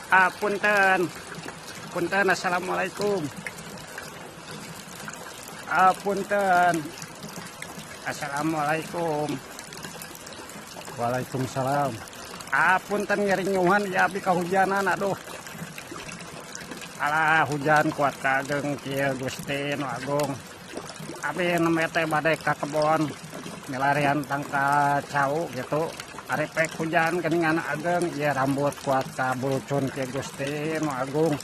Punten, punten, assalamualaikum. Punten, assalamualaikum. Waalaikumsalam. Punten ngeringuhan ya abi kahujanan aduh. Alah hujan kuat kageng kieu Gusti nu Agung. Abi nembe teh bade ka kebon milarian tangka cau gitu. Ari pek hujan keningan ageng ieu rambut kuat ka bulucun kieu Gusti nu Agung.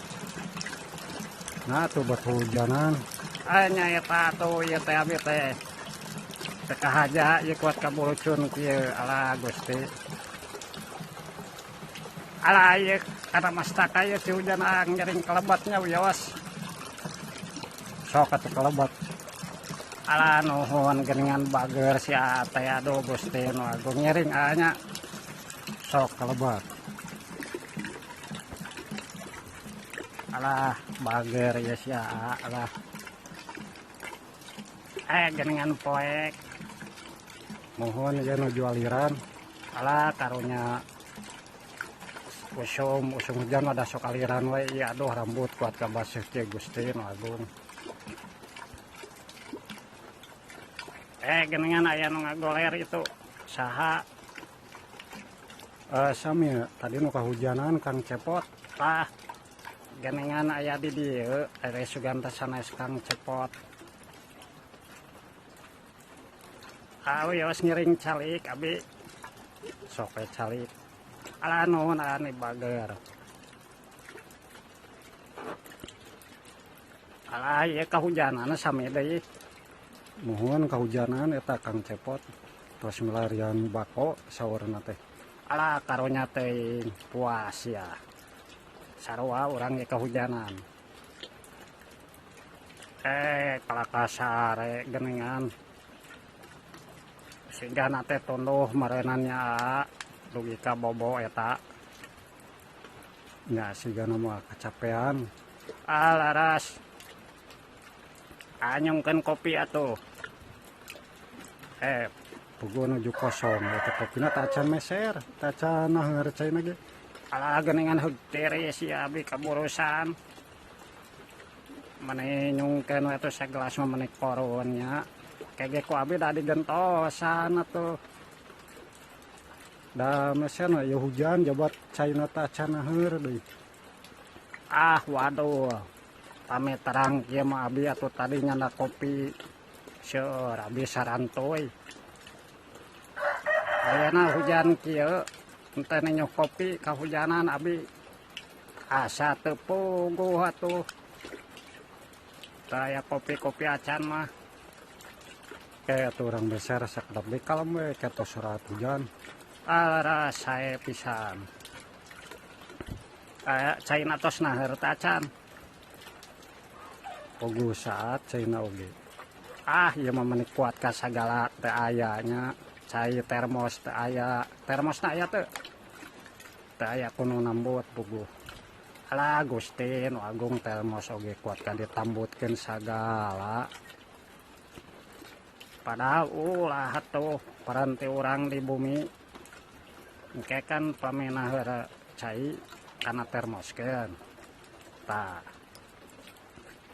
Nah tuh buat hujanan. Nya eta tuh ieu teh abi teh. Teu kahaja ieu kuat ka bulucun kieu alah Gusti. Alah ieu kana mastaka ieu si hujan ngering kelebatnya wios. Sok atuh kelebat. Alah nuhun geningan bager si teh aduh Gusti nu Agung nyering nya sok kelebat. Alah bager ya si alah. Geningan poek. Mohon ya nu jualiran. Alah karunya usum hujan ada sok aliran we ieu aduh rambut kuat ka baseuh kieu Gusti nu Agung. Geningan aya nu ngagoler itu saha? Sami tadi nu kahujanan Kang Cepot. Geningan aya di dieu ere Suganta sanes Kang Cepot. Wios ngiring calik abi. Sok we calik. Alah nuhun ani bager. Alah ieu kahujanan sami deui. Mohon kahujanan eta Kang Cepot terus milarian bako saurna teh. Alah karunya teh puas ya. Sarua urang ge kahujanan. Kalakasare geningan. Sehingga nate tondoh marenannya dugi ka bobo eta. Nya sigana mah kacapean. Laras. Anyongkeun kopi atuh. Pugu nuju kosong eta kopina tacan meser, tacan ngareceuna ge. Alah geningan heugteri si abi kaburusan. Mane nyungkeun we atuh sagelas mah mane koron nya. Kege ku abi da digentosan atuh. Da meser na ya hujan jabat caina tacan heur deui. Waduh. Pame terang kieu mah abi atuh tadi nyanda kopi. Seueur abi sarantoy. Ayeuna hujan kieu henteu nyoh kopi kahujanan abi asa teu puguh atuh. Teu aya kopi-kopi acan mah. Atuh urang beser sakedap deui kalem we ketos surat hujan. Sae pisan. Caina tos naheur teh acan. Puguh saat caina oge. Ieu mah meuni kuat ka sagala teu aya nya. Cai termos teu aya. Termosna aya teu? Teu aya kuno nambut puguh. Alah Gusti nu Agung termos oge kuat ka ditambutkeun sagala. Padahal ulah atuh paranti urang di bumi. Engke kan pamena heura cai kana termoskeun.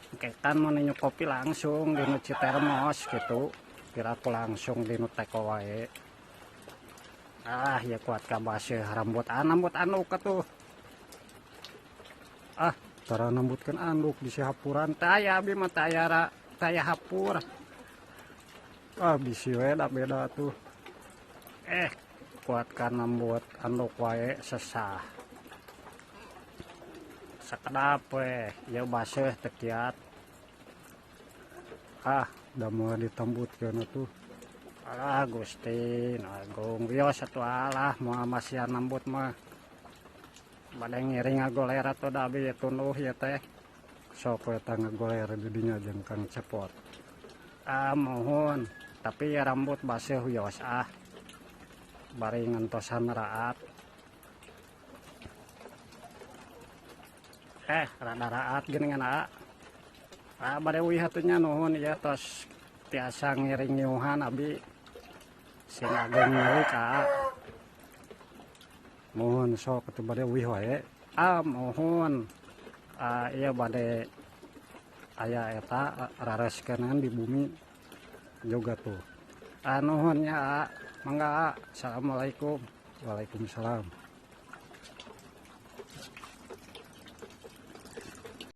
Engke kan mun nyu kopi langsung dinu citermos gitu. Piraku langsung dinu teko wae. Ya kuat ka baseuh rambut nambut anduk atuh. Tara nambutkeun anduk di hapuran teh aya abi mah teh aya hapur. Bisi we da beda tuh. Kuat ka nambut anduk wae sesah. Sakedap we ieu baseuh teu kiat. Da moal ditambutkeun atuh. Alah Gusti Agung wios atuh alah moal masihan nambut mah. Bade ngiring ngagoler atuh da abi tunduh ieu teh. Sok we tah ngagoler di dinya jeung Kang Cepot. Mohon tapi ya rambut baseuh wios bari ngantosan raat. Rada raat geningan bade wih atunya nuhun ya tos tiasa ngiring nyuhan abi sing ageng nyeri ka mohon sok atuh bade wih wae mohon iya bade aya eta rareskenan di bumi juga tuh nuhunnya mangga. Assalamualaikum. Waalaikumsalam.